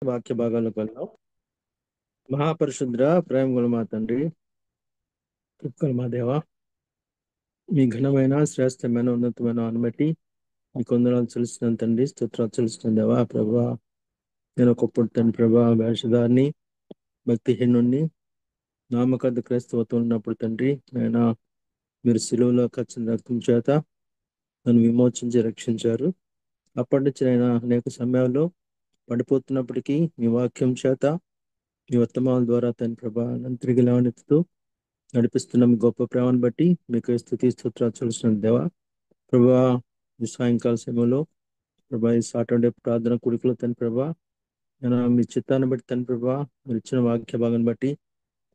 వాక్య భాగాలకు వెళ్దాం. మహాపరిశుద్ర ప్రేమ గల మా తండ్రి, కృపగల మా దేవ, మీ ఘనమైన శ్రేష్టమైన ఉన్నతమైన అనుమతి మీ కొందనాలు తెలుస్తున్నాను తండ్రి. స్తోత్రాలు తెలుస్తుంది దేవా. ప్రభా, నేను ఒకప్పుడు తండ్రి ప్రభా వేషధారిని, భక్తిహీనుణ్ణి, నామకార్థ క్రైస్తవత్వం ఉన్నప్పుడు తండ్రి ఆయన మీరు సిలువలో ఖర్చిన రక్తం చేత నన్ను విమోచించి రక్షించారు. అప్పటి నుంచి నేను అనేక సమయాల్లో పడిపోతున్నప్పటికీ మీ వాక్యం చేత, మీ వర్తమానాల ద్వారా తండ్రి ప్రభా నన్ను తిరిగి లేవనెత్తుతూ నడిపిస్తున్న మీ గొప్ప ప్రేమను బట్టి మీకు స్తుతి స్తోత్రాలు చెల్లిస్తున్నాను దేవా. ప్రభా, ఈ సాయంకాల సమయంలో ప్రభా ఈ సాటర్డే ప్రార్థన కుడికలో తండ్రి ప్రభా నేను మీ చిత్తాన్ని బట్టి తండ్రి ప్రభా మీరు ఇచ్చిన వాక్య భాగాన్ని బట్టి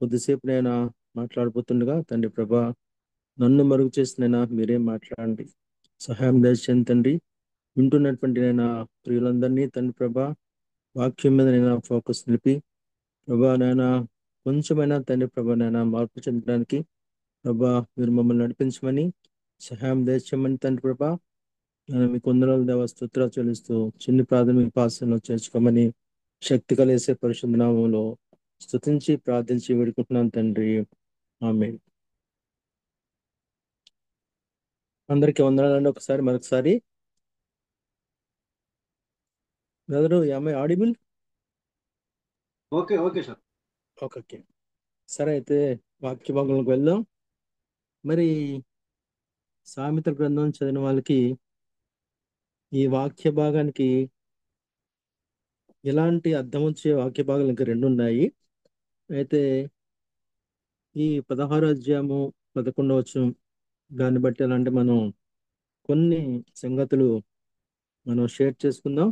కొద్దిసేపు నేను మాట్లాడిపోతుండగా తండ్రి ప్రభా నన్ను మరుగు చేసిన మీరేం మాట్లాడండి, సహాయం దయచేయండి తండ్రి. వింటున్నటువంటి నేను ప్రియులందరినీ తండ్రి ప్రభా వాక్యం మీద నేను ఫోకస్ నిలిపి ప్రభా నాయన కొంచెమైనా తండ్రి ప్రభా నాయన మార్పు చెందడానికి ప్రభా మీరు మమ్మల్ని నడిపించమని సహాయం దయచేయమని తండ్రి ప్రభా నేను మీకు వందనాలు దేవ స్తోత్రాలు చెల్లిస్తూ చిన్ని ప్రాథమిక పాఠశాలలో చేర్చుకోమని శక్తి కలిసే పరిశుద్ధ నామంలో స్తుతించి ప్రార్థించి వేడుకుంటున్నాను తండ్రి. ఆమేన్. అందరికీ వందనాలండి. ఒకసారి మరొకసారి బ్రదరు ఆమె audible. Okay okay sir. Okay, సరే అయితే వాక్య భాగంలోకి వెళ్దాం. మరి సామెతల గ్రంథం చదివిన వాళ్ళకి ఈ వాక్య భాగానికి ఎలాంటి అర్థం వచ్చే వాక్య భాగాలు ఇంకా రెండు ఉన్నాయి. అయితే ఈ 16వ అధ్యాయము 11వ వచనం దాన్ని బట్టి ఎలా అంటే మనం కొన్ని సంగతులు మనం షేర్ చేసుకుందాం.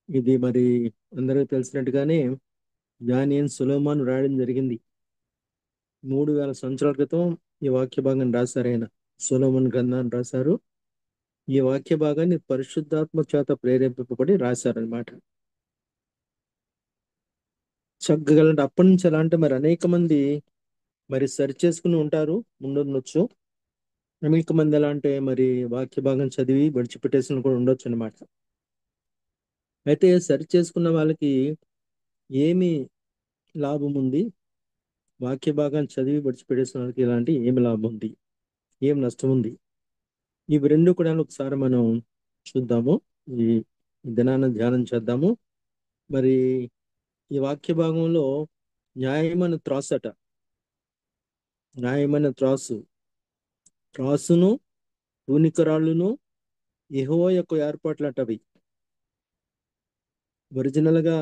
ఇది మరి అందరికీ తెలిసినట్టుగానే జ్ఞాని సొలొమోను రాయడం జరిగింది. 3000 సంవత్సరాల క్రితం ఈ వాక్య భాగాన్ని రాశారు. ఆయన సొలొమోను గ్రంథాన్ని రాశారు. ఈ వాక్య భాగాన్ని పరిశుద్ధాత్మ చేత ప్రేరేపింపబడి రాశారనమాట. చక్కగా అప్పటి నుంచి ఎలా అంటే మరి అనేక మంది మరి సరి చేసుకుని ఉంటారు, ముందుండొచ్చు. అనేక మంది ఎలా అంటే మరి వాక్య భాగం చదివి విడిచిపెట్టేసిన కూడా ఉండొచ్చు అనమాట. అయితే సరి చేసుకున్న వాళ్ళకి ఏమి లాభం ఉంది, వాక్య భాగాన్ని చదివి విడిచిపెట్టేసిన వాళ్ళకి ఇలాంటి ఏమి లాభం ఉంది, ఏం నష్టం ఉంది, ఇవి రెండు కూడా ఒకసారి మనం చూద్దాము. ఈ దినాన్ని ధ్యానం చేద్దాము. మరి ఈ వాక్య భాగంలో న్యాయమైన త్రాసు అట, న్యాయమైన త్రాసును తూనికరాళ్ళును యెహోవా యొక్క ఏర్పాట్లు అట. అవి ఒరిజినల్ గా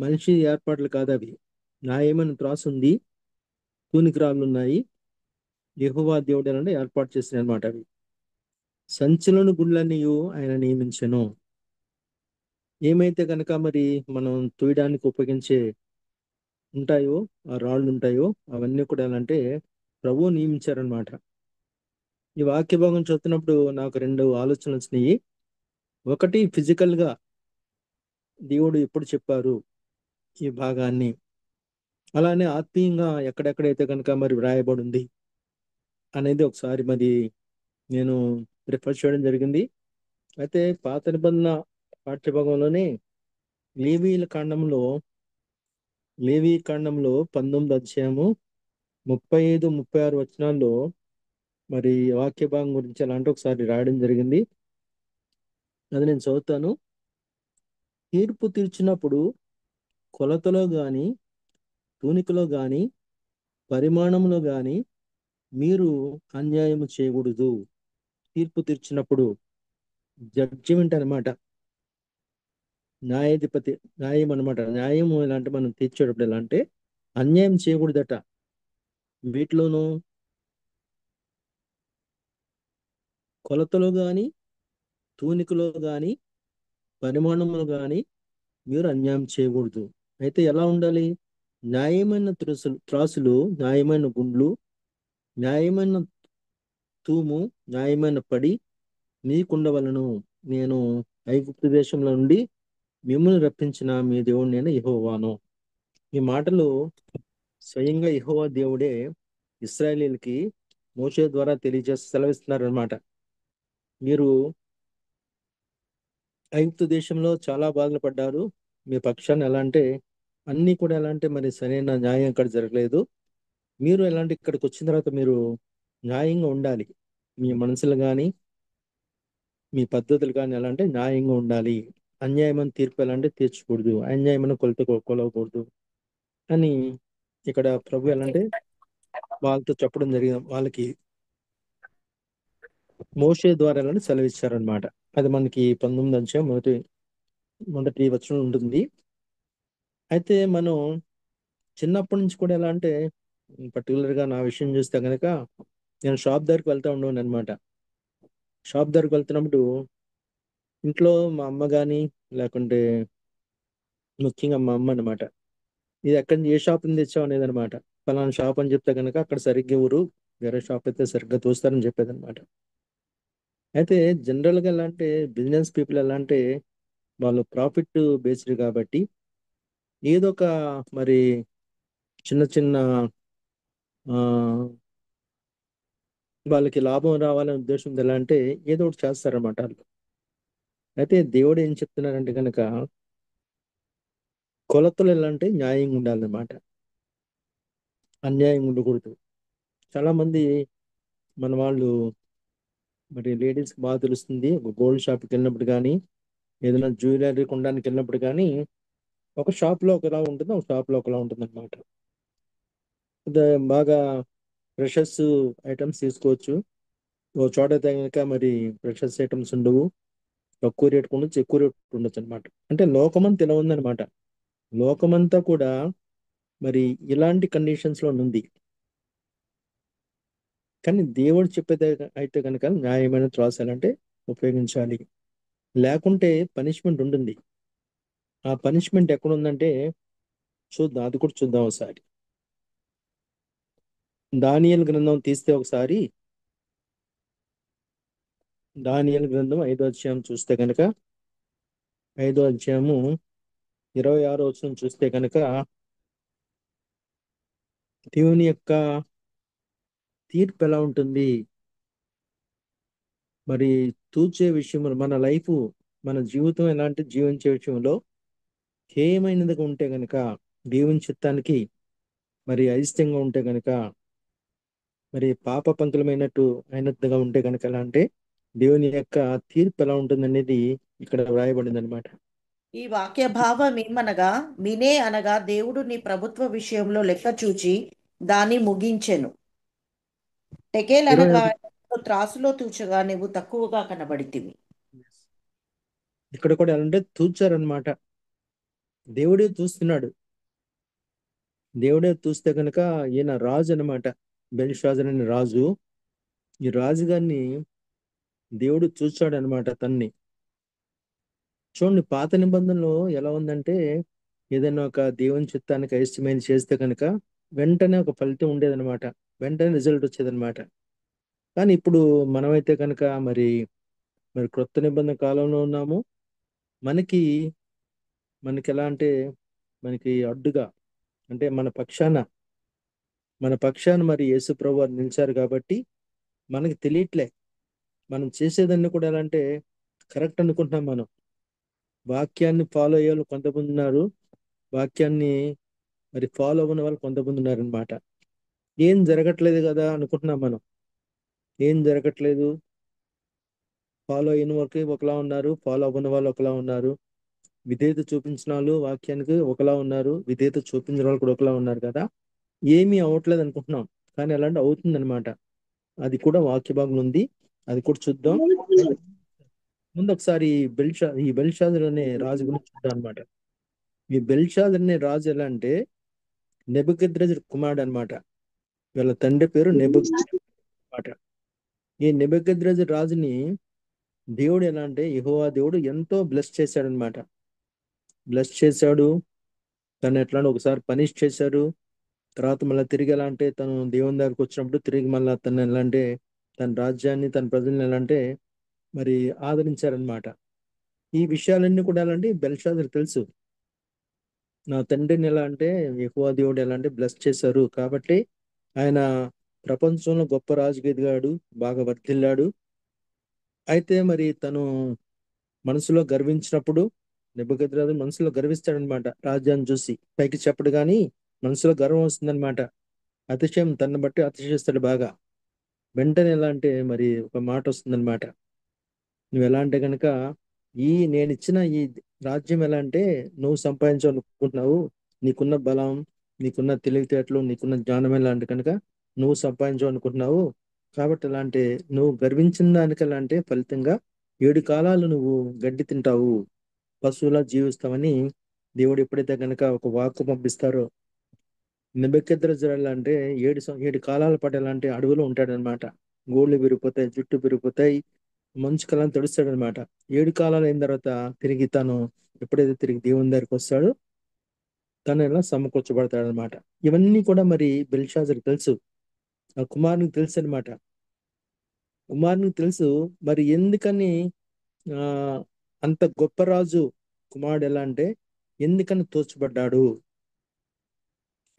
మనిషి ఏర్పాట్లు కాదు అవి. న్యాయమైన త్రాసు ఉంది, తూనికరాళ్ళు ఉన్నాయి, యెహోవా దేవుడు అంటే ఏర్పాటు చేసిన అనమాట. అవి సంచులను గుండ్లన్నీ ఆయన నియమించెను. ఏమైతే కనుక మరి మనం తూయడానికి ఉపయోగించే ఉంటాయో, ఆ రాళ్ళు ఉంటాయో అవన్నీ కూడా ఎలా అంటే ప్రభువు నియమించారనమాట. ఈ వాక్య భాగం చదువుతున్నప్పుడు నాకు రెండు ఆలోచనలు వచ్చినాయి. ఒకటి, ఫిజికల్ గా దేవుడు ఎప్పుడు చెప్పారు ఈ భాగాన్ని, అలానే ఆత్మీయంగా ఎక్కడెక్కడైతే కనుక మరి వ్రాయబడి ఉంది అనేది ఒకసారి మరి నేను రిఫర్ చేయడం జరిగింది. అయితే పాత నిబంధన పాఠ్యభాగంలోనే లేవీ కాండంలో 19వ అధ్యాయము 35, 36 వచనాల్లో మరి వాక్య భాగం గురించి ఎలా అంటే ఒకసారి రాయడం జరిగింది. అది నేను చదువుతాను. తీర్పు తీర్చినప్పుడు కొలతలో గాని, తూనికలో గాని, పరిమాణంలో గాని మీరు అన్యాయం చేయకూడదు. తీర్పు తీర్చినప్పుడు జడ్జిమెంట్ అనమాట, న్యాయాధిపతి, న్యాయం అనమాట. న్యాయం ఎలా అంటే మనం తీర్చేటప్పుడు ఎలా అంటే అన్యాయం చేయకూడదట. వీటిలోనూ కొలతలో గాని, తూనికలో గాని, పరిమాణంలో గాని మీరు అన్యాయం చేయకూడదు. అయితే ఎలా ఉండాలి? న్యాయమైన త్రాసులు, న్యాయమైన గుండ్లు, న్యాయమైన తూము, న్యాయమైన పడి మీకుండవలను. నేను ఐగుప్తు దేశంలో నుండి మిమ్మల్ని రప్పించిన మీ దేవుడు నేను యెహోవాను. ఈ మాటలు స్వయంగా యెహోవా దేవుడే ఇశ్రాయేలీయులకి మోషే ద్వారా తెలియజేసి సెలవిస్తున్నారు అనమాట. మీరు ఐగుప్తు దేశంలో చాలా బాధలు పడ్డారు, మీ పక్షాన్ని ఎలా అంటే అన్నీ కూడా ఎలా అంటే మరి సరైన న్యాయం ఇక్కడ జరగలేదు. మీరు ఎలాంటి ఇక్కడికి వచ్చిన తర్వాత మీరు న్యాయంగా ఉండాలి. మీ మనసులు కానీ మీ పద్ధతులు కానీ ఎలా అంటే న్యాయంగా ఉండాలి. అన్యాయమైన తీర్పు ఎలా అంటే తీర్చకూడదు, అన్యాయమైన కొలవకూడదు అని ఇక్కడ ప్రభు ఎలా అంటే వాళ్ళతో చెప్పడం జరిగింది. వాళ్ళకి మోషే ద్వారా ఎలా అంటే సెలవిచ్చారనమాట. అది మనకి 19 అధ్యాయం మొదటి వచనం ఉంటుంది. అయితే మనం చిన్నప్పటి నుంచి కూడా ఎలా అంటే పర్టికులర్ గా నా విషయం చూస్తే కనుక నేను షాప్ దగ్గరికి వెళ్తా ఉండేవాడిని అనమాట. షాప్ దగ్గరికి వెళ్తున్నప్పుడు ఇంట్లో మా అమ్మ గాని లేకుంటే ముఖ్యంగా మా అమ్మ అనమాట, ఇది ఎక్కడి నుంచి ఏ షాప్ నుంచి తెచ్చావు అనేది అనమాట. ఫలానా షాప్ అని చెప్తే కనుక అక్కడ సరిగ్గా ఊరు, వేరే షాప్ అయితే సరిగ్గా చూస్తారని చెప్పేది అనమాట. అయితే జనరల్ గా ఎలా అంటే బిజినెస్ పీపుల్ ఎలా అంటే వాళ్ళు ప్రాఫిట్ బేస్డ్ కాబట్టి ఏదో ఒక మరి చిన్న చిన్న ఆ వాళ్ళకి లాభం రావాలనే ఉద్దేశంతో ఎలా అంటే ఏదో ఒకటి చేస్తారన్నమాట వాళ్ళు. అయితే దేవుడు ఏం చెప్తున్నారంటే కనుక కొలతలు ఎలా అంటే న్యాయంగా ఉండాలన్నమాట, అన్యాయం ఉండకూడదు. చాలా మంది మన వాళ్ళు మరి లేడీస్ బాగా తెలుస్తుంది, ఒక గోల్డ్ షాప్కి వెళ్ళినప్పుడు కానీ ఏదైనా జ్యువెలరీ కొనడానికి వెళ్ళినప్పుడు కానీ ఒక షాప్ లో ఒకలా ఉంటుంది, ఒక షాప్ లో ఒకలా ఉంటుంది అనమాట. బాగా ప్రెషర్స్ ఐటమ్స్ తీసుకోవచ్చు, ఓ చోట అయితే కనుక మరి ప్రెషర్స్ ఐటమ్స్ ఉండవు, తక్కువ రేట్ ఉండొచ్చు, ఎక్కువ రేట్ ఉండొచ్చు అనమాట. అంటే లోకమంతా ఇలా ఉందన్నమాట. లోకమంతా కూడా మరి ఇలాంటి కండిషన్స్ లో ఉంది. కానీ దేవుడు చెప్పేది అయితే కనుక న్యాయమైన త్రాసాలంటే ఉపయోగించాలి. లేకుంటే పనిష్మెంట్ ఉంటుంది. ఆ పనిష్మెంట్ ఎక్కడ ఉందంటే చూద్దాం, అది కూడా చూద్దాం ఒకసారి. దానియేలు గ్రంథం తీస్తే ఒకసారి, దానియేలు గ్రంథం 5వ అధ్యాయం చూస్తే కనుక 5వ అధ్యాయము 26వ వచనం చూస్తే కనుక దేవుని యొక్క తీర్పు ఎలా ఉంటుంది మరి తూచే విషయంలో మన లైఫ్, మన జీవితం ఎలాంటి జీవించే విషయంలో హేయమైనదిగా ఉంటే గనక, దేవుని చిత్తానికి మరి అయిష్టంగా ఉంటే గనక, మరి పాప పంకిలమైనట్టు అయినట్టుగా ఉంటే గనక ఎలా అంటే దేవుని యొక్క తీర్పు ఎలా ఉంటుంది అనేది ఇక్కడ వ్రాయబడింది అనమాట. ఈ వాక్య భావం ఏమనగా, వినే అనగా దేవుడు నీ ప్రభుత్వ విషయంలో లెక్క చూచి దాన్ని ముగించెను. టెకేల్ ఇరవై అనగా ఒకటి త్రాసులో తూచగా నువ్వు తక్కువగా కనబడితివి. ఇక్కడ కూడా ఎలా అంటే తూచారనమాట. దేవుడే చూస్తున్నాడు. దేవుడే చూస్తే కనుక ఈయన రాజు అనమాట, బెల్షాజర్ అనే రాజు. ఈ రాజుగారిని దేవుడు చూచాడు అనమాట తన్ని. చూడండి పాత నిబంధనలో ఎలా ఉందంటే ఏదైనా ఒక దేవుని చిత్తానికి అయిష్టమైన చేస్తే కనుక వెంటనే ఒక ఫలితం ఉండేదన్నమాట, వెంటనే రిజల్ట్ వచ్చేదన్నమాట. కానీ ఇప్పుడు మనమైతే కనుక మరి మరి క్రొత్త నిబంధన కాలంలో ఉన్నాము. మనకి మనకి ఎలా అంటే మనకి అడ్డుగా అంటే మన పక్షాన మరి యేసు ప్రభు వారు నిలిచారు కాబట్టి మనకి తెలియట్లే. మనం చేసేదన్నీ కూడా ఎలా అంటే కరెక్ట్ అనుకుంటున్నాం మనం. వాక్యాన్ని ఫాలో అయ్యే వాళ్ళు కొంతమంది ఉన్నారు, వాక్యాన్ని మరి ఫాలో అవ్వని వాళ్ళు కొంతమంది ఉన్నారనమాట. ఏం జరగట్లేదు కదా అనుకుంటున్నాం మనం. ఏం జరగట్లేదు, ఫాలో అయిన వాళ్ళకి ఒకలా ఉన్నారు, ఫాలో అవ్వని వాళ్ళు ఒకలా ఉన్నారు. విధేయత చూపించిన వాళ్ళు వాక్యానికి ఒకలా ఉన్నారు, విధేయత చూపించిన వాళ్ళు కూడా ఒకలా ఉన్నారు కదా. ఏమీ అవ్వట్లేదు అనుకుంటున్నాం, కానీ అలాంటి అవుతుంది అనమాట. అది కూడా వాక్య భాగం ఉంది, అది కూడా చూద్దాం. అయితే ముందు ఒకసారి ఈ బెల్షాజర్ అనే రాజు గురించి చూద్దాం అనమాట. ఈ బెల్షాజర్ అనే రాజు ఎలా అంటే నెబుకద్రెజర్ కుమారుడు అనమాట. వీళ్ళ తండ్రి పేరు అనమాట. ఈ నెబుకద్రెజర్ రాజుని దేవుడు ఎలా అంటే యెహోవా దేవుడు ఎంతో బ్లెస్ చేశాడనమాట. బ్లెస్ చేశాడు. తను ఎట్లా అంటే ఒకసారి పనిష్ చేశారు. తర్వాత మళ్ళీ తిరిగి ఎలా అంటే తను దేవుని దగ్గరకు వచ్చినప్పుడు తిరిగి మళ్ళీ తను ఎలా అంటే తన రాజ్యాన్ని తన ప్రజల్ని ఎలా అంటే మరి ఆదరించారనమాట. ఈ విషయాలన్నీ కూడా ఎలా అంటే బెల్షాజర్ తెలుసు. నా తండ్రిని ఎలా అంటే యెహోవా దేవుడు ఎలా అంటే బ్లెస్ చేశారు కాబట్టి ఆయన ప్రపంచంలో గొప్ప రాజుగా ఎదిగాడు, బాగా వర్ధిల్లాడు. అయితే మరి తను మనసులో గర్వించినప్పుడు నెబుకద్రాజు మనసులో గర్విస్తాడనమాట రాజ్యాన్ని చూసి. పైకి చెప్పడు కానీ మనసులో గర్వం వస్తుందన్నమాట. అతిశయం తనను బట్టి అతిశయిస్తాడు బాగా. వెంటనే ఎలా అంటే మరి ఒక మాట వస్తుందన్నమాట. నువ్వు ఎలా అంటే కనుక నేను ఇచ్చిన ఈ రాజ్యం ఎలా అంటే నువ్వు సంపాదించాలనుకుంటున్నావు. నీకున్న బలం, నీకున్న తెలివితేటలు, నీకున్న జ్ఞానం ఎలా అంటే కనుక నువ్వు సంపాదించాలనుకుంటున్నావు. కాబట్టి ఎలా అంటే నువ్వు గర్వించిన దానికి ఎలా అంటే ఫలితంగా 7 కాలాలు నువ్వు గడ్డి తింటావు, పశువులా జీవిస్తావని దేవుడు ఎప్పుడైతే కనుక ఒక వాక్కు పంపిస్తారో, నెబుకద్నెజరు ఎలా అంటే 7 కాలాల పాటు ఎలా అంటే అడవిలో ఉంటాడనమాట. గోళ్ళు విరిగిపోతాయి, జుట్టు విరిగిపోతాయి, మంచు కాలం తడుస్తాడనమాట. 7 కాలాలు అయిన తర్వాత తిరిగి తను ఎప్పుడైతే తిరిగి దేవుని దగ్గరికి వస్తాడో తను ఎలా సమకూర్చబడతాడనమాట. ఇవన్నీ కూడా మరి బెల్షాజర్కి తెలుసు, ఆ కుమారునికి తెలుసు అనమాట. కుమారునికి తెలుసు మరి ఎందుకని ఆ అంత గొప్ప రాజు కుమారుడు ఎలా అంటే ఎందుకని తోచుబడ్డాడు.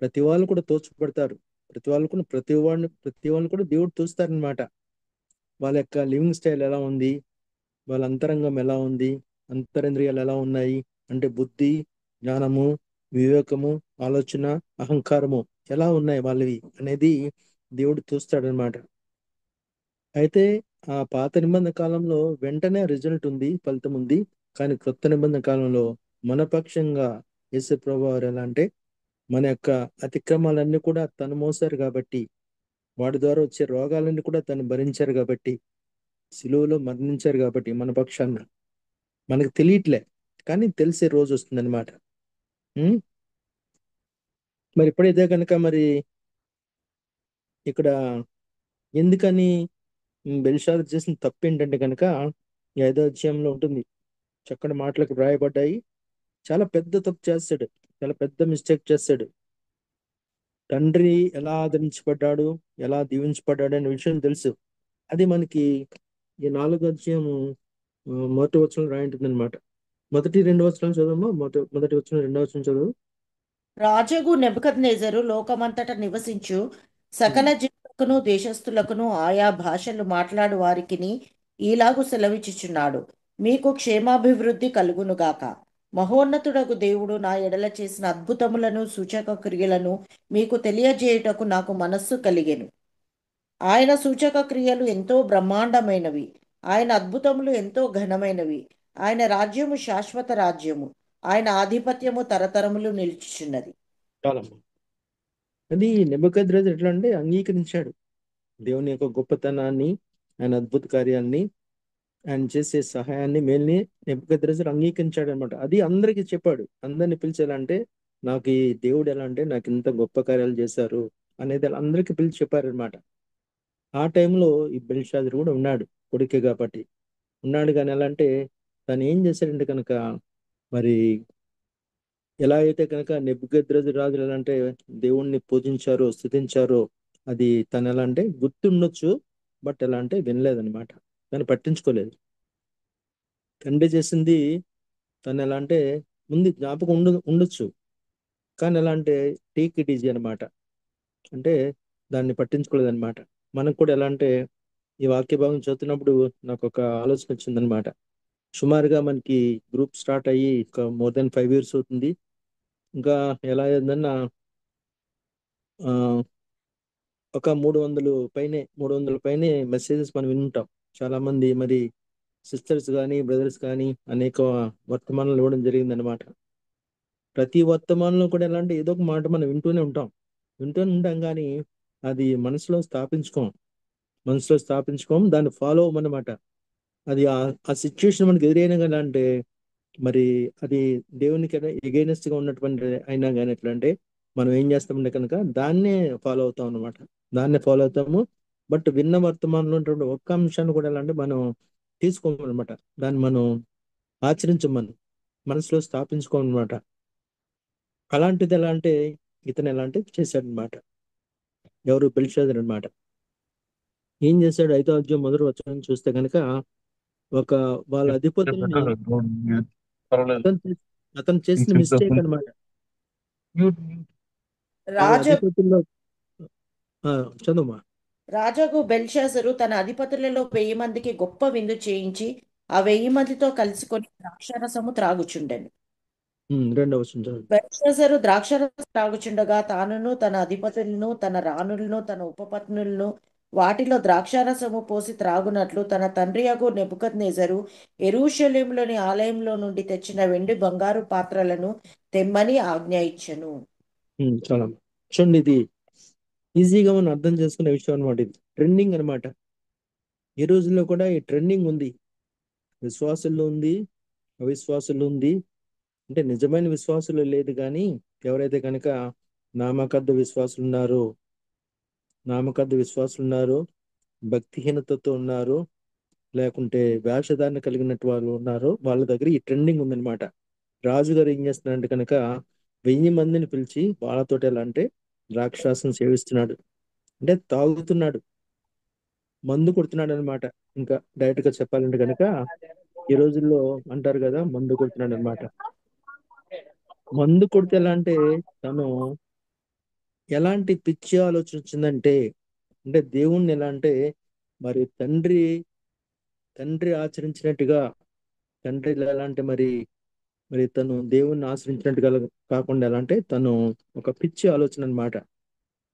ప్రతి వాళ్ళు కూడా తోచుపడతారు. ప్రతి వాళ్ళు కూడా దేవుడు తోస్తారనమాట. వాళ్ళ యొక్క లివింగ్ స్టైల్ ఎలా ఉంది, వాళ్ళ అంతరంగం ఎలా ఉంది, అంతరింద్రియాలు ఎలా ఉన్నాయి, అంటే బుద్ధి, జ్ఞానము, వివేకము, ఆలోచన, అహంకారము ఎలా ఉన్నాయి వాళ్ళవి అనేది దేవుడు చూస్తాడనమాట. అయితే ఆ పాత నిబంధన కాలంలో వెంటనే రిజల్ట్ ఉంది, ఫలితం ఉంది. కానీ కొత్త నిబంధన కాలంలో మన పక్షంగా యేసు ప్రభువు వారు ఎలా అంటే మన యొక్క అతిక్రమాలన్నీ కూడా తను మోసారు కాబట్టి, వాడి ద్వారా వచ్చే రోగాలన్నీ కూడా తను భరించారు కాబట్టి, సిలువలో మరణించారు కాబట్టి మన పక్షాన మనకు తెలియట్లే, కానీ తెలిసే రోజు వస్తుందన్నమాట. ఉం? మరి ఇప్పుడైతే కనుక మరి ఇక్కడ ఎందుకని బెల్షాదర్ చేసిన తప్పు ఏంటంటే కనుక 5వ అధ్యాయంలో ఉంటుంది, చక్కటి మాటలకు వ్రాయబడ్డాయి. చాలా పెద్ద తప్పు చేస్తాడు, చాలా పెద్ద మిస్టేక్ చేస్తాడు. తండ్రి ఎలా ఆదరించబడ్డాడు, ఎలా దీవించబడ్డాడు అనే విషయం తెలుసు. అది మనకి ఈ 4వ అధ్యాయము మొదటి వచనం రాయింటుంది అనమాట. మొదటి 2 వచనాలు చదవమ్మా. మొదటి వచనం 2వ వచనం చదువు. రాజగు నెబుకద్నెజరు లోకమంతట నివసించు సకల జీవులకును దేశస్థులకును ఆయా భాషలు మాట్లాడు వారికిని ఈలాగు సెలవిచ్చుచున్నాడు. మీకు క్షేమాభివృద్ధి కలుగునుగాక. మహోన్నతుడగు దేవుడు నా ఎడల చేసిన అద్భుతములను సూచక క్రియలను మీకు తెలియజేయుటకు నాకు మనస్సు కలిగెను. ఆయన సూచక క్రియలు ఎంతో బ్రహ్మాండమైనవి, ఆయన అద్భుతములు ఎంతో ఘనమైనవి. ఆయన రాజ్యము శాశ్వత రాజ్యము, ఆయన ఆధిపత్యము తరతరములు నిలుచుచున్నది. చాలమ్మా. అది నెబుకద్నెజరు ఎట్లా అంటే అంగీకరించాడు దేవుని యొక్క గొప్పతనాన్ని, ఆయన అద్భుత కార్యాలని, ఆయన చేసే సహాయాన్ని, మేల్ని నెబుకద్నెజరు అంగీకరించాడు అనమాట. అది అందరికీ చెప్పాడు. అందరిని పిలిచి ఎలా అంటే నాకు ఈ దేవుడు ఎలా అంటే నాకు ఇంత గొప్ప కార్యాలు చేశారు అనేది అందరికీ పిలిచి చెప్పారనమాట. ఆ టైంలో ఈ బెల్షాజర్ కూడా ఉన్నాడు, కొడుకే కాబట్టి ఉన్నాడు. కానీ ఎలా అంటే తను ఏం చేశాడంటే కనుక మరి ఎలా అయితే కనుక నెబుకద్నెజరు రాజులు ఎలా అంటే దేవుణ్ణి పూజించారో, స్తుతించారో అది తను ఎలా అంటే గుర్తుండొచ్చు, బట్ ఎలా అంటే వినలేదన్నమాట. తను పట్టించుకోలేదు. తండ్రి చేసింది తను ఎలా అంటే ముందు జ్ఞాపకం ఉండొచ్చు, కానీ ఎలా అంటే టేక్ ఇట్ ఈజీ అనమాట. అంటే దాన్ని పట్టించుకోలేదు అనమాట. మనకు కూడా ఎలా అంటే ఈ వాక్య భాగం చదువుతున్నప్పుడు నాకు ఒక ఆలోచన వచ్చిందనమాట. సుమారుగా మనకి గ్రూప్ స్టార్ట్ అయ్యి మోర్ దెన్ 5 years అవుతుంది. ఇంకా ఎలా అయిందన్నా ఆ, ఒక 300 పైనే మెసేజెస్ మనం వింటాం. చాలా మంది మరి సిస్టర్స్ కానీ బ్రదర్స్ కానీ అనేక వర్తమానాలు ఇవ్వడం జరిగింది అనమాట. ప్రతి వర్తమానంలో కూడా ఎలా అంటే ఏదో ఒక మాట మనం వింటూనే ఉంటాం కానీ అది మనసులో స్థాపించుకోం, దాన్ని ఫాలో అవ్వమన్నమాట. అది ఆ సిచ్యుయేషన్ మనకి ఎదురైనా కానీ అంటే మరి అది దేవునికి ఎగైనెస్ట్ గా ఉన్నటువంటి అయినా కానీ ఎట్లా అంటే మనం ఏం చేస్తామంటే కనుక దాన్నే ఫాలో అవుతాము. బట్ విన్న వర్తమానంలో ఉన్నటువంటి ఒక్క అంశాన్ని కూడా ఎలా అంటే మనం తీసుకోమన్నమాట. దాన్ని మనం ఆచరించం, మనం మనసులో స్థాపించుకోమన్నమాట. అలాంటిది ఎలా అంటే ఇతను ఎలా అంటే చేశాడనమాట. ఎవరు బెల్షాజర్ అనమాట. ఏం చేశాడు? 5వ అధ్యాయం మొదటి వచనం చూస్తే కనుక ఒక వాళ్ళ అధిపతుల్ని పర్వాలేదు. అతను చేసి- అతను చేసిన మిస్టేక్ అనమాట. వాళ్ళ రాజ అధిపతుల్లో చదువుమా. రాజగు బెల్షాజరు తన అధిపతులలో 1000 మందికి గొప్ప విందు చేయించి ఆ 1000 మందితో కలుసుకొని ద్రాక్షారసము త్రాగుచుండెను. రెండవ వచనం చదవండి. బెల్షస్సరు ద్రాక్షారసం త్రాగుచుండగా తానును తన అధిపతులను తన రాణులను తన ఉపపత్నులను వాటిలో ద్రాక్షారసము పోసి త్రాగునట్లు తన తండ్రియగు నెబుకద్నెజరు యెరూషలేములోని ఆలయంలో నుండి తెచ్చిన వెండి బంగారు పాత్రలను తెమ్మని ఆజ్ఞ ఇచ్చెను. చాలా చూడండి, ఇది ఈజీగా మనం అర్థం చేసుకునే విషయం అనమాట. ఇది ట్రెండింగ్ అనమాట. ఈ రోజుల్లో కూడా ఈ ట్రెండింగ్ ఉంది. విశ్వాసుల్లో ఉంది, అవిశ్వాసుల్లో ఉంది. అంటే నిజమైన విశ్వాసులు లేదు, కానీ ఎవరైతే కనుక నామకార్థ విశ్వాసులు ఉన్నారో నామకార్థ విశ్వాసులు ఉన్నారో భక్తిహీనతతో ఉన్నారు, లేకుంటే వేషధారణ కలిగినట్టు వాళ్ళు ఉన్నారు, వాళ్ళ దగ్గర ఈ ట్రెండింగ్ ఉందన్నమాట. రాజుగారు ఏం చేస్తున్నారంటే కనుక 1000 మందిని పిలిచి వాళ్ళతోటి ఎలా అంటే ద్రాక్షాసం సేవిస్తున్నాడు, అంటే తాగుతున్నాడు, మందు కొడుతున్నాడు అనమాట. ఇంకా డైరెక్ట్ గా చెప్పాలంటే కనుక ఈ రోజుల్లో అంటారు కదా, మందు కొడుతున్నాడు అనమాట. మందు కొడితే ఎలా అంటే తను ఎలాంటి పిచ్చి ఆలోచన వచ్చిందంటే, అంటే దేవుణ్ణి ఎలా అంటే మరి తండ్రి ఆచరించినట్టుగా, తండ్రి ఎలా అంటే మరి మరి తను దేవుణ్ణి ఆశ్రయించినట్టుగా కాకుండా ఎలా అంటే తను ఒక పిచ్చి ఆలోచన అన్నమాట.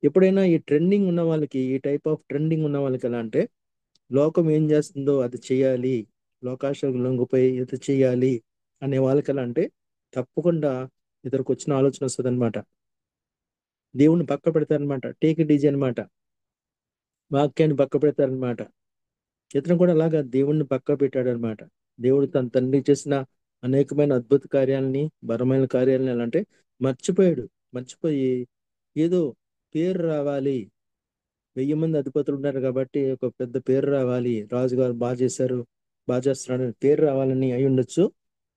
ఎప్పుడైనా ఈ ట్రెండింగ్ ఉన్న వాళ్ళకి, ఈ టైప్ ఆఫ్ ట్రెండింగ్ ఉన్న వాళ్ళకి ఎలా అంటే లోకం ఏం చేస్తుందో అది చేయాలి, లోకాశకు లొంగిపోయి ఇది చేయాలి అనే వాళ్ళకి ఎలా అంటే తప్పకుండా ఇతనికి వచ్చిన ఆలోచన వస్తుంది అనమాట. దేవుణ్ణి పక్క పెడతారనమాట, టేక్ ఇట్ ఈజీ అనమాట, వాక్యాన్ని పక్క పెడతారనమాట. ఇతను కూడా అలాగా దేవుణ్ణి పక్క పెట్టాడు అనమాట. దేవుడు తన తండ్రి చేసిన అనేకమైన అద్భుత కార్యాలని, బలమైన కార్యాలని ఎలా అంటే మర్చిపోయాడు. మర్చిపోయి ఏదో పేరు రావాలి, 1000 మంది అధిపతులు ఉన్నారు కాబట్టి ఒక పెద్ద పేరు రావాలి, రాజుగారు బాగా చేశారు, బాగా చేస్తున్నాడు అని పేరు రావాలని అయి ఉండొచ్చు.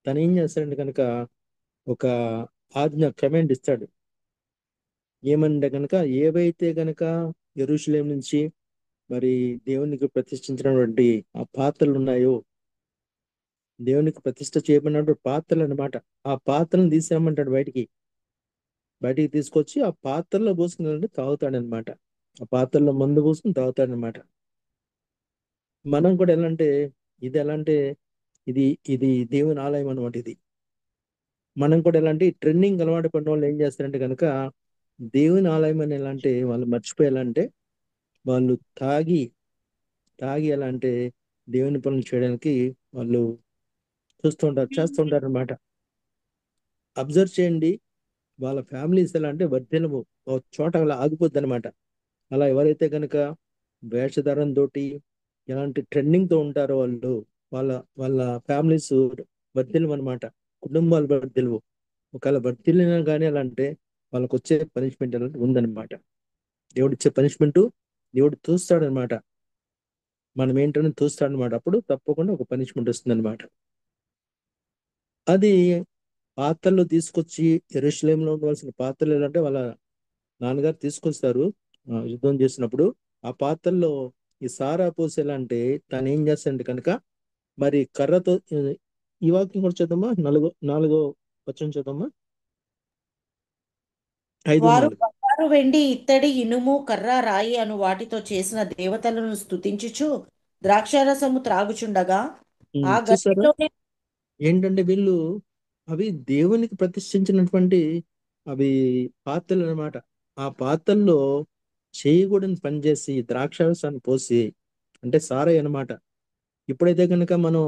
తను ఏం చేస్తాడంటే కనుక ఒక ఆజ్ఞ కమాండ్ ఇస్తాడు. ఏమంటే కనుక ఏవైతే గనక యెరూషలేం నుంచి మరి దేవునికి ప్రతిష్ఠించినటువంటి ఆ పాత్రలు ఉన్నాయో, దేవునికి ప్రతిష్ఠ చేయబడినటువంటి పాత్రలు అన్నమాట, ఆ పాత్రలను తీసేయమంటాడు. బయటికి తీసుకొచ్చి ఆ పాత్రలో పోసుకుని తాగుతాడనమాట. ఆ పాత్రలో మందు పోసుకుని తాగుతాడనమాట. మనం కూడా ఎలా అంటే ఇది ఎలా అంటే ఇది ఇది దేవుని ఆలయం అనమాట. ఇది మనం కూడా ఎలా అంటే ట్రెండింగ్ అలవాటు పడిన వాళ్ళు ఏం చేస్తారంటే కనుక దేవుని ఆలయం అని ఎలా అంటే వాళ్ళు మర్చిపోయేలా, వాళ్ళు తాగి తాగి ఎలా అంటే దేవుని పనులు చేయడానికి వాళ్ళు చేస్తూ ఉంటారు అనమాట. అబ్జర్వ్ చేయండి, వాళ్ళ ఫ్యామిలీస్ ఎలా అంటే వర్ధనము ఒక చోట అలా ఆగిపోద్ది అనమాట. అలా ఎవరైతే కనుక వేషధారం తోటి ఎలాంటి ట్రెండింగ్ తో ఉంటారో వాళ్ళు, వాళ్ళ వాళ్ళ ఫ్యామిలీస్ వర్ధిల్లు అనమాట, కుటుంబాలు వర్ధిల్లు. ఒకవేళ వర్ధిల్లినా కానీ అలా అంటే వాళ్ళకు వచ్చే పనిష్మెంట్ అనేది ఉందన్నమాట. దేవుడు ఇచ్చే పనిష్మెంట్ దేవుడు చూస్తాడనమాట. మనం ఏంటని చూస్తాడనమాట. అప్పుడు తప్పకుండా ఒక పనిష్మెంట్ వస్తుంది అనమాట. అది పాత్రలు తీసుకొచ్చి యెరూషలేములో ఉండవలసిన పాత్రలు ఏంటంటే వాళ్ళ నాన్నగారు తీసుకొస్తారు యుద్ధం చేసినప్పుడు. ఆ పాత్రల్లో ఈ సారా పోసేలా అంటే తను ఏం చేస్తాడంటే కనుక మరి కర్రతో ఈ వాక్యం కూడా చదవమ్మా, నాలుగో వచనం చదవమ్మా, 5, వారు 4. బంగారు వెండి ఇత్తడి ఇనుము కర్ర రాయి అను వాటితో చేసిన దేవతలను స్తుతించుచు ద్రాక్షారసము త్రాగుచుండగా ఆ చూసారా గదిలోనే ఏంటంటే వీళ్ళు అవి దేవునికి ప్రతిష్ఠించినటువంటి అవి పాత్రలు అన్నమాట. ఆ పాత్రల్లో చేయకూడని పని చేసి ద్రాక్షారసాన్ని పోసి, అంటే సారాయి అన్నమాట. ఇప్పుడైతే కనుక మనం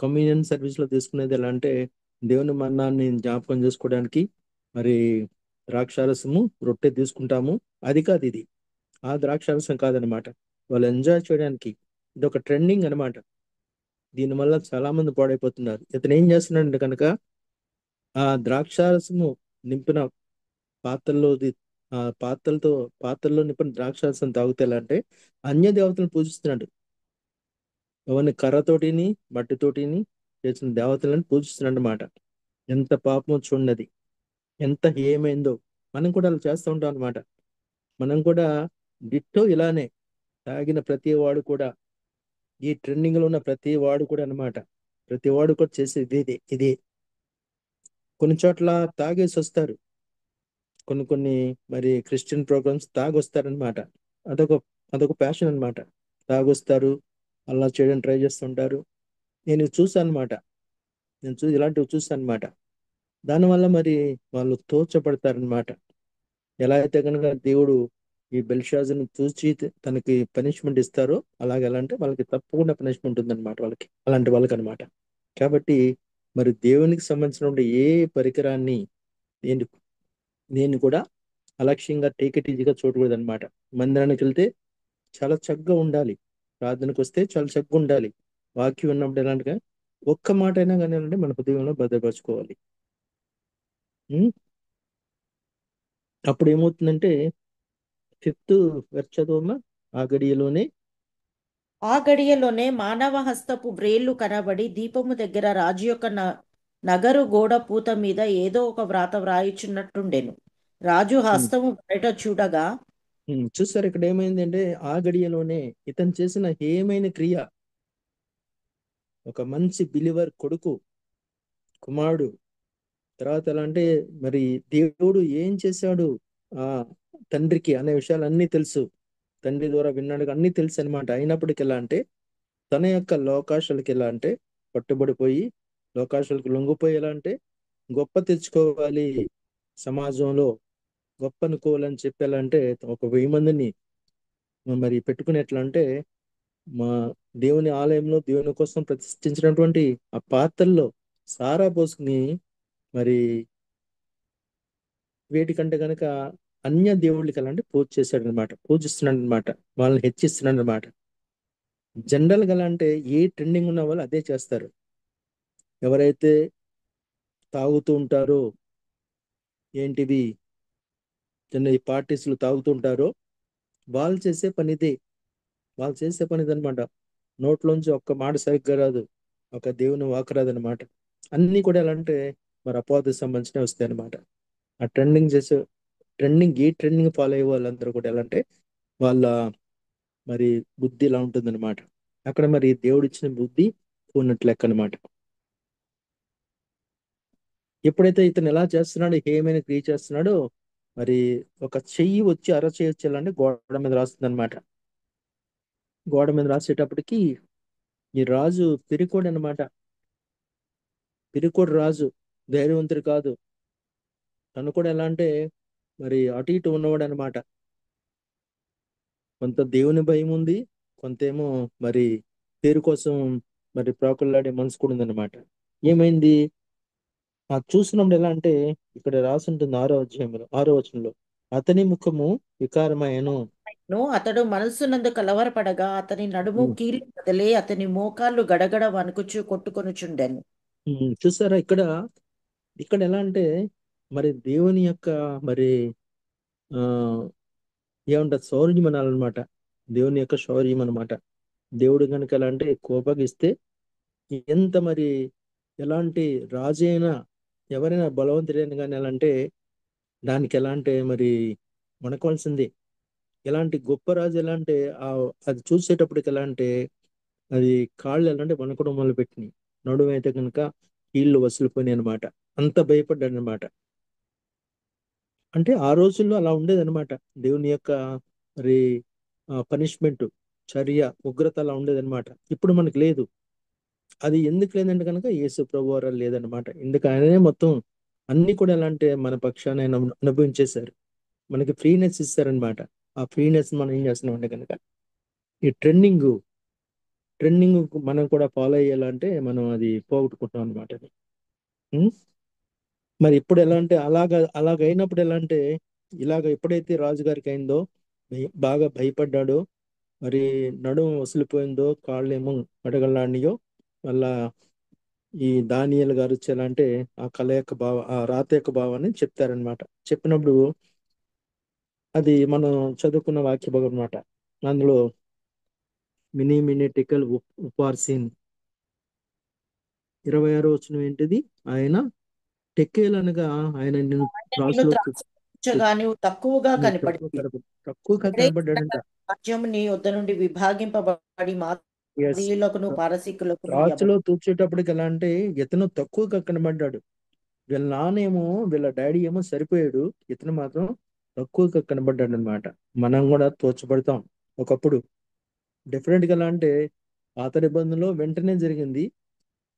కమ్యూనియన్ సర్వీస్ లో తీసుకునేది ఎలా అంటే దేవుని మరణాన్ని జ్ఞాపకం చేసుకోవడానికి మరి ద్రాక్షారసము రొట్టె తీసుకుంటాము. అది కాదు ఇది, ఆ ద్రాక్షారసం కాదనమాట. వాళ్ళు ఎంజాయ్ చేయడానికి ఇది ఒక ట్రెండింగ్ అన్నమాట. దీనివల్ల చాలా మంది పాడైపోతున్నారు. ఇతను ఏం చేస్తున్నాడంటే కనుక ఆ ద్రాక్షారసము నింపిన పాత్రలోది, ఆ పాత్రలో నింపిన ద్రాక్షారసం తాగితే ఎలా అంటే అన్య దేవతలను పూజిస్తున్నాడు. అవన్నీ కర్రతోటిని మట్టితోటిని చేసిన దేవతలను పూజిస్తున్నాడు అన్నమాట. ఎంత పాపమో చూడండి అది, ఎంత హేయమైందో. మనం కూడా అలా చేస్తూ ఉంటాం అనమాట. మనం కూడా డిట్టో ఇలానే తాగిన ప్రతి వాడు కూడా, ఈ ట్రెండింగ్ లో ఉన్న ప్రతి వాడు కూడా అన్నమాట, ప్రతి వాడు కూడా చేసేది ఇదే. కొన్ని చోట్ల తాగేసి వస్తారు, కొన్ని మరి క్రిస్టియన్ ప్రోగ్రామ్స్ తాగొస్తారనమాట. అదొక అదొక ప్యాషన్ అన్నమాట. తాగొస్తారు, అలా చేయడానికి ట్రై చేస్తుంటారు. నేను చూసాను అనమాట. ఇలాంటివి చూసాను అనమాట. దానివల్ల మరి వాళ్ళు తోచపడతారనమాట. ఎలా అయితే కనుక దేవుడు ఈ బెల్షాజర్ని చూచి తనకి పనిష్మెంట్ ఇస్తారో, అలాగే ఎలా అంటే వాళ్ళకి తప్పకుండా పనిష్మెంట్ ఉందన్నమాట, వాళ్ళకి అలాంటి వాళ్ళకి అనమాట. కాబట్టి మరి దేవునికి సంబంధించిన ఏ పరికరాన్ని నేను నేను కూడా అలక్ష్యంగా టేక్ ఇట్ ఈజీగా చూడకూడదు అనమాట. మందిరానికి వెళ్తే చాలా చక్కగా ఉండాలి, ప్రార్థనకు వస్తే చాలా చక్కగా ఉండాలి, వాక్యం ఉన్నప్పుడు ఎలాంటిగా ఒక్క మాట అయినా కానీ అంటే మన హృదయంలో భద్రపరచుకోవాలి. ఉం? అప్పుడు ఏమవుతుందంటే ఫిఫ్త్ చదవమ్మా. ఆ గడియలోనే ఆ గడియలోనే మానవ హస్తపు వ్రేళ్లు కనబడి దీపము దగ్గర రాజు యొక్క నగరు గోడ పూత మీద ఏదో ఒక వ్రాత వ్రాయిచున్నట్టుండెను. రాజు ఉం, హస్తము బయట చూడగా చూస్తారు ఇక్కడ ఏమైంది అంటే ఆ గడియలోనే ఇతను చేసిన ఏమైన క్రియ, ఒక మంచి బిలివర్ కొడుకు, కుమారుడు, తర్వాత ఎలా అంటే మరి దేవుడు ఏం చేశాడు ఆ తండ్రికి అనే విషయాలు అన్నీ తెలుసు, తండ్రి ద్వారా విన్నాడు అన్నీ తెలుసు అనమాట. అయినప్పటికీ ఎలా అంటే తన యొక్క లోకాశలకి ఎలా అంటే పట్టుబడిపోయి, లోకాశలకు లొంగిపోయి ఎలా అంటే గొప్ప తెచ్చుకోవాలి సమాజంలో, గొప్ప అనుకోవాలని చెప్పాలంటే ఒక 1000 మందిని మరి పెట్టుకుని ఎట్లా అంటే మా దేవుని ఆలయంలో దేవుని కోసం ప్రతిష్ఠించినటువంటి ఆ పాత్రల్లో సారా పోసుకుని మరి వేటికంటే గనక అన్య దేవుళ్ళకి అలాంటి పూజ చేశాడు అనమాట, పూజిస్తున్నాడు అనమాట, వాళ్ళని హెచ్చిస్తున్నాడు అనమాట. జనరల్ గా ఎలా అంటే ఏ ట్రెండింగ్ ఉన్న వాళ్ళు అదే చేస్తారు. ఎవరైతే తాగుతూ ఉంటారో, ఏంటివి చిన్న ఈ పార్టీస్లు తాగుతూ ఉంటారో వాళ్ళు చేసే పని ఇదే. వాళ్ళు చేసే పని ఇదనమాట. నోట్లోంచి ఒక్క మాట సరిగ్గా రాదు, ఒక దేవుని వాక్ రాదనమాట. అన్ని కూడా ఎలా అంటే మరి అపవాదకు సంబంధించినవి వస్తాయి అనమాట. ఆ ట్రెండింగ్ చేసే ఏ ట్రెండింగ్ ఫాలో అయ్యే వాళ్ళందరూ కూడా ఎలా అంటే వాళ్ళ మరి బుద్ధి ఇలా ఉంటుందన్నమాట. అక్కడ మరి దేవుడు ఇచ్చిన బుద్ధి ఉన్నట్లు లెక్క అనమాట. ఎప్పుడైతే ఇతను ఎలా చేస్తున్నాడో, ఏమైనా క్రియ చేస్తున్నాడో, మరి ఒక చెయ్యి వచ్చి అరచేయి వచ్చేయాలంటే గోడ మీద రాస్తుంది అనమాట. గోడ మీద రాసేటప్పటికి ఈ రాజు పిరికోడు అనమాట. పిరికోడు రాజు, ధైర్యవంతుడు కాదు. తను కూడా ఎలా అంటే మరి అటు ఇటు ఉన్నవాడు అనమాట. కొంత దేవుని భయం ఉంది, కొంతేమో మరి పేరు కోసం మరి ప్రాకులాడే మనసు కూడా ఉందన్నమాట. ఏమైంది ఆ చూసినప్పుడు ఎలా అంటే ఇక్కడ రాసి ఉంటుంది 6వ అధ్యాయంలో 6వ వచనంలో, అతని ముఖము వికారమయ్యను. అతడు మనస్సునందు కలవరపడగా అతని నడుము ఉమ్, కీలు కదలే, అతని మోకాళ్ళు గడగడ వణుకుచు కొట్టుకొనుచుండెను. చూసారా ఇక్కడ, ఎలా అంటే మరి దేవుని యొక్క మరి ఆ ఏమంటారు శౌర్యం అనాలన్నమాట. దేవుని యొక్క శౌర్యం అనమాట. దేవుడు కనుక ఎలా అంటే కోపగిస్తే ఎంత మరి ఎలాంటి రాజైనా ఎవరైనా బలవంతుడైన కానీ ఎలా అంటే దానికి ఎలా అంటే మరి వణకవలసింది. ఎలాంటి గొప్ప రాజు ఎలా అంటే ఆ అది చూసేటప్పటికి ఎలా అంటే అది కాళ్ళు ఎలా అంటే వణకడం మొదలు పెట్టినాయి, నడుము అయితే కనుక కీళ్ళు వసిలిపోయినాయి అనమాట. అంత భయపడ్డాడు అనమాట. అంటే ఆ రోజుల్లో అలా ఉండేది అనమాట. దేవుని యొక్క మరి పనిష్మెంట్, చర్య, ఉగ్రత అలా ఉండేది అనమాట. ఇప్పుడు మనకి లేదు. అది ఎందుకు లేదంటే కనుక యేసు ప్రభు వారు లేదనమాట. ఎందుకు ఆయననే మొత్తం అన్ని కూడా ఎలా అంటే మన పక్షాన ఆయన అనుభవించేశారు, మనకి ఫ్రీనెస్ ఇస్తారనమాట. ఆ ఫ్రీనెస్ మనం ఏం చేస్తున్నాం అంటే కనుక ఈ ట్రెండింగ్ మనం కూడా ఫాలో అయ్యాలంటే మనం అది పోగొట్టుకుంటాం అనమాట. మరి ఇప్పుడు ఎలా అంటే అలాగైనప్పుడు ఎలా అంటే ఇలాగ ఎప్పుడైతే రాజుగారికి అయిందో బాగా భయపడ్డాడో, మరి నడుము వసిలిపోయిందో, కాళ్ళేమో అడగలాడియో, మళ్ళా ఈ దానియేలు గారు వచ్చి ఎలా అంటే ఆ కళ యొక్క ఆ రాత యొక్క భావాన్ని చెప్తారనమాట. చెప్పినప్పుడు అది మనం చదువుకున్న వాక్య భాగం అనమాట. అందులో మినీ మినీ టెకల్ ఉపార్సిన్ 26వ వచనం ఏంటిది, ఆయన టెకేల్ అనగా ఆయన నేను ఆయన నిన్ను త్రాసులో త్రాచుగా నీవు తక్కువగా కనపడింది. తక్కువగా వేరే కనబడ్డాడంట. రాజ్యం నీ యొద్ద నుండి విభాగింపబడి ఎస్, మాదీయులకును పారసీకులకును త్రాచులో తూర్చేటప్పటికి ఎలా అంటే ఇతను తక్కువగా కనబడ్డాడు. వీళ్ళ నాన్నేమో వీళ్ళ డాడీ ఏమో సరిపోయాడు, ఇతను మాత్రం తక్కువగా కనబడ్డాడు అనమాట. మనం కూడా తోచబడతాం ఒకప్పుడు. డిఫరెంట్ గా ఎలా అంటే పాత నిబంధనలో వెంటనే జరిగింది,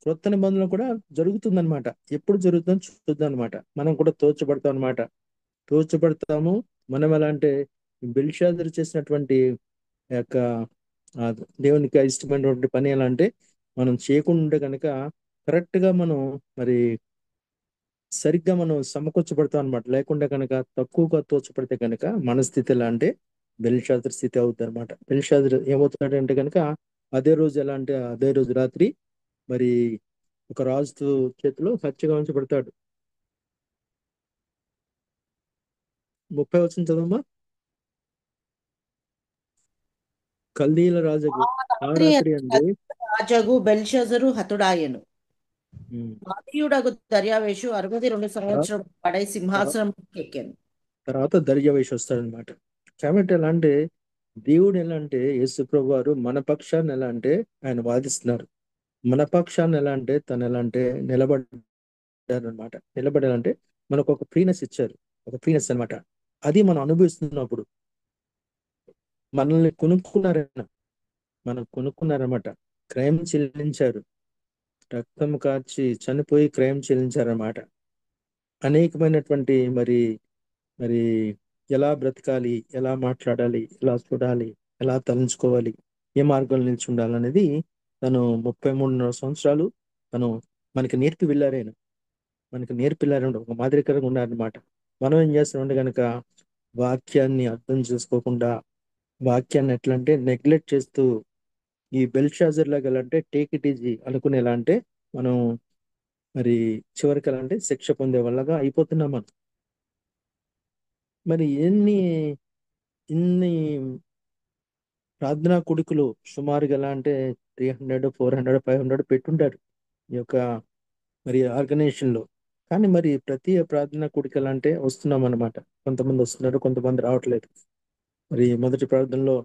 క్రొత్త నిబంధనలో కూడా జరుగుతుందన్నమాట. ఎప్పుడు జరుగుతుందో చూద్దాం అనమాట. మనం కూడా తోచబడతాం అనమాట. తోచబడతాము. మనం ఎలా అంటే బెల్షాజరు చేసినటువంటి ఆ యొక్క ఆ దేవునికి ఇష్టమైనటువంటి పని ఎలా అంటే మనం చేయకుండా ఉంటే కనుక కరెక్ట్ గా మనం మరి సరిగ్గా మనం సమకూర్చబడతాం అనమాట. లేకుండా కనుక తక్కువగా తోచపడితే కనుక మన స్థితి ఎలా అంటే బెల్షాజర్ స్థితి అవుతుంది అనమాట. బెల్షాజర్ ఏమవుతాడంటే కనుక అదే రోజు ఎలా అంటే అదే రోజు రాత్రి మరి ఒక రాజు చేతిలో హత్యగా ఉంచబడతాడు. 30 వచ్చిన చదవమ్మా. కల్దీల రాజుకు ఆ ఆ రాత్రి రాత్రి అంది. రాజగు బెల్షజరు హతుడాయెను. ఉమ్, మాదీయుడగు దర్యావేషు 62 తర్వా- సంవత్సరం పడై తర్వా- సింహాసనం ఎక్కాను. తర్వాత దర్యావేషు వస్తాడనమాట. కాబట్టి ఎలా అంటే దేవుడు ఎలా అంటే యేసు ప్రభు వారు మన పక్షాన్ని ఎలా అంటే ఆయన వాదిస్తున్నారు. మన పక్షాన్ని ఎలా అంటే తను ఎలా అంటే నిలబడ్డారనమాట. నిలబడాలంటే మనకు ఒక ఫ్రీనెస్ ఇచ్చారు. ఒక ఫ్రీనెస్ అన్నమాట. అది మనం అనుభవిస్తున్నప్పుడు మనల్ని కొనుక్కున్నారన్న మనం కొనుక్కున్నారన్నమాట. క్రయం చెల్లించారు. రక్తం కార్చి చనిపోయి క్రయం చెల్లించారన్నమాట. అనేకమైనటువంటి మరి మరి ఎలా బ్రతకాలి, ఎలా మాట్లాడాలి, ఎలా చూడాలి, ఎలా తలంచుకోవాలి, ఏ మార్గంలో నిలిచి ఉండాలనేది తను 33 సంవత్సరాలు తను మనకి నేర్పి వెళ్ళారాయన. మనకి నేర్పిల్లారు ఒక మాదిరికరంగా ఉన్నారనమాట. మనం ఏం చేస్తామంటే కనుక వాక్యాన్ని అర్థం చేసుకోకుండా వాక్యాన్ని ఎట్లా అంటే నెగ్లెక్ట్ చేస్తూ ఈ బెల్షాజర్ లాగా ఎలా అంటే టేక్ ఇట్ ఈజీ అనుకునేలా అంటే మనం మరి చివరికి ఎలా అంటే శిక్ష పొందే వాళ్ళగా అయిపోతున్నాం మనం. మరి ఇన్ని ప్రార్థనా కొడుకులు సుమారుగా ఎలా అంటే 300 400 500 పెట్టుంటారు ఈ యొక్క మరి ఆర్గనైజేషన్ లో. కానీ మరి ప్రతి ప్రార్థనా కూడిక ఎలా అంటే వస్తున్నాం అనమాట. కొంతమంది వస్తున్నారు, కొంతమంది రావట్లేదు. మరి మొదటి ప్రార్థనలో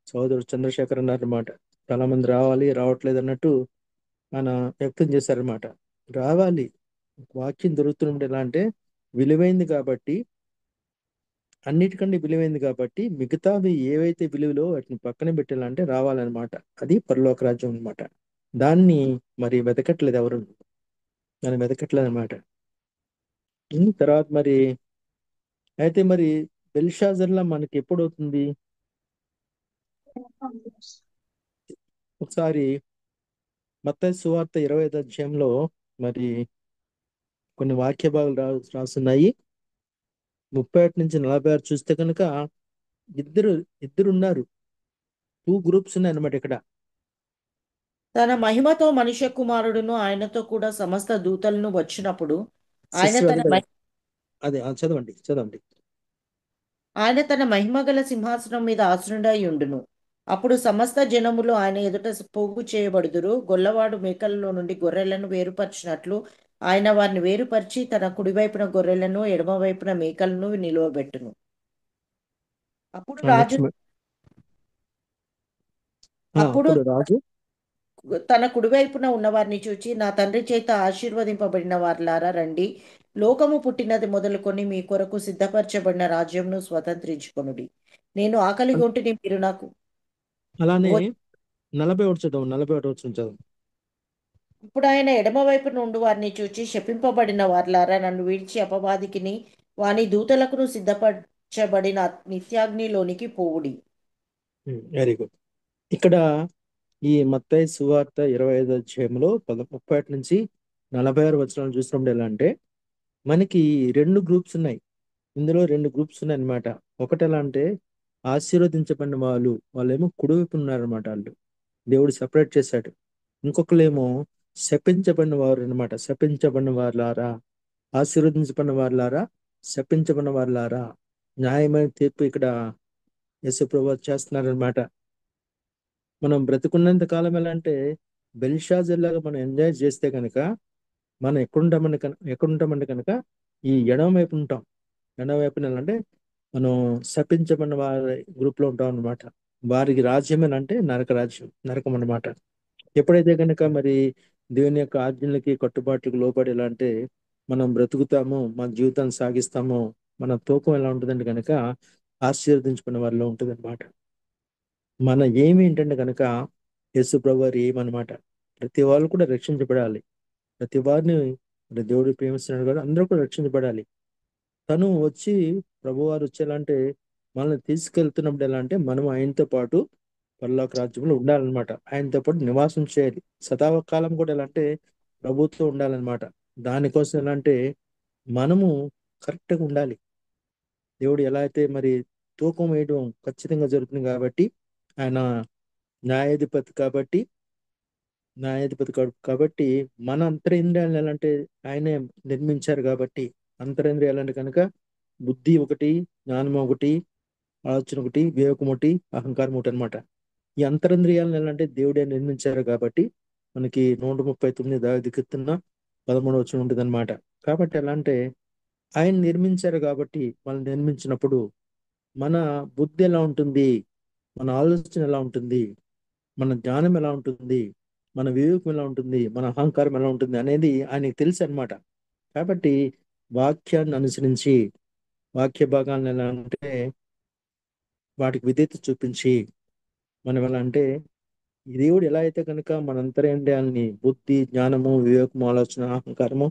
సహోదరుడు చంద్రశేఖర్ అన్నారన్నమాట. చాలా మంది రావాలి రావట్లేదు అన్నట్టు ఆయన వ్యక్తం చేశారన్నమాట. రావాలి, వాక్యం దొరుకుతున్నప్పుడు ఎలా అంటే విలువైంది కాబట్టి, అన్నిటికంటే విలువైంది కాబట్టి మిగతావి ఏవైతే విలువలో వాటిని పక్కన పెట్టాలంటే రావాలన్నమాట. అది పరలోక రాజ్యం అన్నమాట. దాన్ని మరి వెతకట్లేదు ఎవరు. దాన్ని వెతకట్లేదు అనమాట. తర్వాత మరి అయితే మరి బెల్షాజర్లా మనకి ఎప్పుడు అవుతుంది? ఒకసారి మత్తయి సువార్త 25 అధ్యాయంలో మరి కొన్ని వాక్య భాగాలు రాస్తున్నాయి. 31 నుంచి 46 చూస్తే కనుక ఇద్దరు ఇద్దరు ఉన్నారు. 2 గ్రూప్స్ ఉన్నాయి అన్నమాట ఇక్కడ. తన మహిమతో మనుష్య కుమారుడును ఆయనతో కూడా సమస్త దూతలను వచ్చినప్పుడు ఆయన సిస్టర్ తన అదే చదవండి చదవండి. ఆయన తన మహిమగల సింహాసనం మీద ఆసీనుడై ఉండును. అప్పుడు సమస్త జనములు ఆయన ఎదుట పోగు చేయబడుదురు. గొల్లవాడు మేకలలో నుండి గొర్రెలను వేరుపరిచినట్లు ఆయన వారిని వేరుపరిచి తన కుడివైపున గొర్రెలను ఎడమవైపున మేకలను నిలువబెట్టును. అప్పుడు రాజు నెక్స్ట్ అప్పుడు అప్పుడు రాజు తన కుడివైపున ఉన్నవారిని చూచి, నా తండ్రి చేత ఆశీర్వదింపబడిన వారలారా రండి, లోకము పుట్టినది మొదలుకొని మీ కొరకు సిద్ధపరచబడిన రాజ్యంను స్వతంత్రించుకొనుడి. నేను ఆకలిగొంటిని, మీరు నాకు అలానే భో 41 చదవం. 41 వచ్చిన చదవం. ఇప్పుడు ఆయన ఎడమవైపున ఉండు వారిని చూచి, శపింపబడిన వారలారా నన్ను విడిచి అపవాదికిని వాని దూతలకును సిద్ధపరచబడిన నిత్యాగ్నిలోనికి పోవుడి. Very good. ఇక్కడ ఈ మత్తయి సువార్త 25 అధ్యాయంలో 31 నుంచి 46 వచనాలు చూసినప్పుడు ఎలా అంటే మనకి రెండు గ్రూప్స్ ఉన్నాయి. ఇందులో రెండు గ్రూప్స్ ఉన్నాయి అనమాట. ఒకటి ఎలా అంటే ఆశీర్వదించబడిన వాళ్ళేమో కుడివైపు ఉన్నారనమాట. వాళ్ళు దేవుడు సెపరేట్ చేశాడు. ఇంకొకరేమో శపించబడిన వారు అనమాట. శపించబడిన వారులారా, ఆశీర్వదించబడిన వారులారా, శపించబడిన వారులారా, న్యాయమైన తీర్పు ఇక్కడ యేసు ప్రభువు చేస్తున్నారనమాట. మనం బ్రతుకున్నంత కాలం ఎలా అంటే బెల్షాజర్ లాగా మనం ఎంజాయ్ చేస్తే కనుక మనం ఎక్కడుంటామంటే కనుక ఈ ఎడమ వైపు ఉంటాం. ఎడమ వైపున ఎలా అంటే మనం శపించబడిన వారి గ్రూప్ లో ఉంటాం అనమాట. వారికి రాజ్యం ఎలా అంటే నరక రాజ్యం, నరకం అన్నమాట. ఎప్పుడైతే కనుక మరి దేవుని యొక్క ఆజ్ఞలకి కట్టుబాట్లకు లోబడి ఎలా అంటే మనం బ్రతుకుతామో, మన జీవితాన్ని సాగిస్తామో, మన తూకం ఎలా ఉంటుందంటే కనుక ఆశీర్వదించుకున్న వారిలో ఉంటుంది అనమాట. మన ఏమి ఏంటంటే కనుక యేసు ప్రభు వారి ఏమనమాట. ప్రతి వాళ్ళు కూడా రక్షించబడాలి. ప్రతి వారిని మరి దేవుడు ప్రేమిస్తున్నాడు కదా, అందరూ కూడా రక్షించబడాలి. తను వచ్చి ప్రభువారు వచ్చి ఎలా అంటే మనల్ని తీసుకెళ్తున్నప్పుడు ఎలా అంటే మనం ఆయనతో పాటు పరలోక రాజ్యంలో ఉండాలన్నమాట. ఆయనతో పాటు నివాసం చేయాలి. సదాకాలం కూడా ఎలా అంటే ప్రభుత్వం ఉండాలన్నమాట. దానికోసం ఎలా అంటే మనము కరెక్ట్గా ఉండాలి. దేవుడు ఎలా అయితే మరి తూకం వేయడం ఖచ్చితంగా జరుగుతుంది కాబట్టి, ఆయన న్యాయాధిపతి కాబట్టి కాబట్టి మన అంతరింద్రియాలను ఎలా అంటే ఆయనే నిర్మించారు కాబట్టి, అంతరింద్రియాలంటే కనుక బుద్ధి ఒకటి, జ్ఞానం ఒకటి, ఆలోచన ఒకటి, వివేకం ఒకటి, అహంకారం ఒకటి అనమాట. ఈ అంతరింద్రియాలను ఎలా అంటే దేవుడే నిర్మించారు కాబట్టి మనకి 139 దావీదు కీర్తన 13 వచనం ఉంటుంది అనమాట. కాబట్టి ఎలా అంటే ఆయన నిర్మించారు కాబట్టి, మనం నిర్మించినప్పుడు మన బుద్ధి ఎలా ఉంటుంది, మన ఆలోచన ఎలా ఉంటుంది, మన జ్ఞానం ఎలా ఉంటుంది, మన వివేకం ఎలా ఉంటుంది, మన అహంకారం ఎలా ఉంటుంది అనేది ఆయనకి తెలుసు అనమాట. కాబట్టి వాక్యాన్ని అనుసరించి వాక్య భాగాలను ఎలా అంటే వాటికి విధేయత చూపించి మనం ఎలా అంటే ఈ దేవుడు ఎలా అయితే కనుక మన అంతరేంద్రియాలని బుద్ధి, జ్ఞానము, వివేకము, ఆలోచన, అహంకారము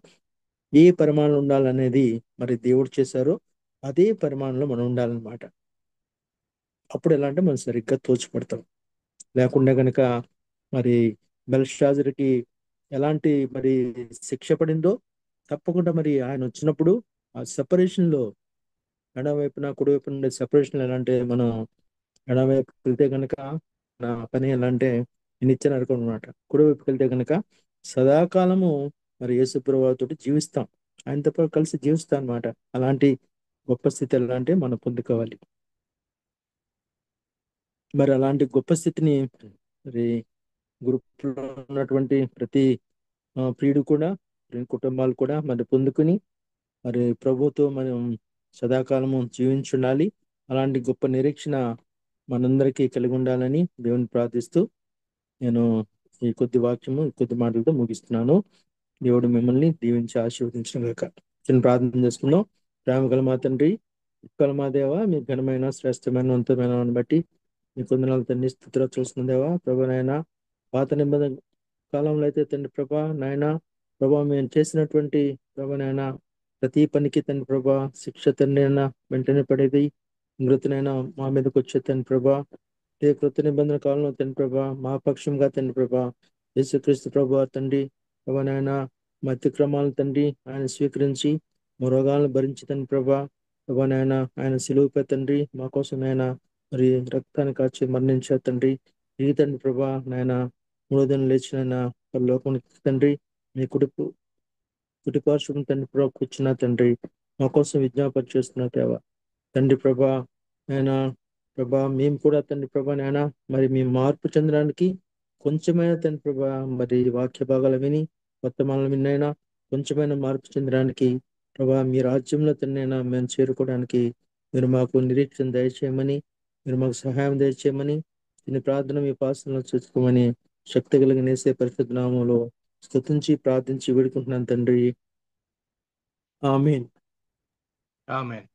ఏ పరిమాణంలో ఉండాలనేది మరి దేవుడు చేశారో అదే పరిమాణంలో మనం ఉండాలన్నమాట. అప్పుడు ఎలా అంటే మనం సరిగ్గా తోచిపడతాం. లేకుండా కనుక మరి బెల్షాజర్కి ఎలాంటి మరి శిక్ష పడిందో తప్పకుండా మరి ఆయన వచ్చినప్పుడు ఆ సెపరేషన్ లో ఎడమవైపున కుడివైపున ఉండే సెపరేషన్ ఎలా అంటే మనం ఎడమవైపు వెళ్తే కనుక నా పని ఎలా అంటే నిత్య నరకం అనమాట. కుడివైపుకి వెళ్తే కనుక సదాకాలము మరి యేసుప్రభువుతోటి జీవిస్తాం. ఆయనతో పాటు కలిసి జీవిస్తాం అనమాట. అలాంటి గొప్ప స్థితి ఎలా అంటే మనం పొందుకోవాలి. మరి అలాంటి గొప్ప స్థితిని మరి గ్రూప్ లో ఉన్నటువంటి ప్రతి ప్రియుడు కూడా, ప్రతి కుటుంబాలు కూడా మరి పొందుకుని మరి ప్రభుతో మనం సదాకాలము జీవించుండాలి. అలాంటి గొప్ప నిరీక్షణ మనందరికీ కలిగి ఉండాలని దేవుని ప్రార్థిస్తూ నేను ఈ కొద్ది వాక్యము ఈ కొద్ది మాటలతో ముగిస్తున్నాను. దేవుడు మిమ్మల్ని దీవించి ఆశీర్వదించిన గాక. చిన్న ప్రార్థన చేసుకుందాం. ప్రేమ గల మా తండ్రి, కృపగల మా దేవ, మీ ఘనమైన శ్రేష్టమైన ఉన్నతమైన బట్టి మీ కొందనాలు తండ్రి, స్థుతిలో చూసిన దేవా ప్రభు నాయన, పాత నిబంధన కాలంలో అయితే తండ్రి ప్రభా నాయన ప్రభా మేము చేసినటువంటి ప్రభా నాయన ప్రతి పనికి తండ్రి ప్రభా శిక్ష తండ్రి అయినా వెంటనే పడేది, మృతునైనా మా మీదకి వచ్చే తండ్రి ప్రభా. ఏ కృత నిబంధన కాలంలో తండ్రి ప్రభా మా పక్షంగా తండ్రి ప్రభా యేసుక్రీస్తు ప్రభా తండ్రి ప్రభా నాయన మా అతిక్రమాలను తండ్రి ఆయన స్వీకరించి మా రోగాలను భరించి తండ్రి ప్రభా ప్రభా నాయన ఆయన సిలువుపై తండ్రి మా కోసం నాయన మరి రక్తాన్ని కాచి మరణించే తండ్రి ఈ తండ్రి ప్రభా నాయన మూడో దినం లేచిన లోకానికి తండ్రి మీ కుటిపార్శ్వం తండ్రి ప్రభా కూర్చున్న తండ్రి మా కోసం విజ్ఞాపన చేస్తున్న దేవా తండ్రి ప్రభా నాయన ప్రభా మేము కూడా తండ్రి ప్రభా నాయన మరి మేము మార్పు చెందడానికి కొంచెమైనా తండ్రి ప్రభా మరి వాక్య భాగాలు విని వర్తమానాలు విన్నైనా కొంచెమైనా మార్పు చెందడానికి ప్రభా మీ రాజ్యంలో తండ్రైనా మేము చేరుకోవడానికి మీరు మాకు నిరీక్షణ దయచేయమని, మీరు మాకు సహాయం దయచేయమని, దీని ప్రార్థన మీ పాసనలో చూసుకోమని శక్తి కలిగిన యేసే పరిశుద్ధ నామములో స్తుతించి ప్రార్థించి వేడుకుంటున్నాను తండ్రి. ఆమేన్. ఆమేన్.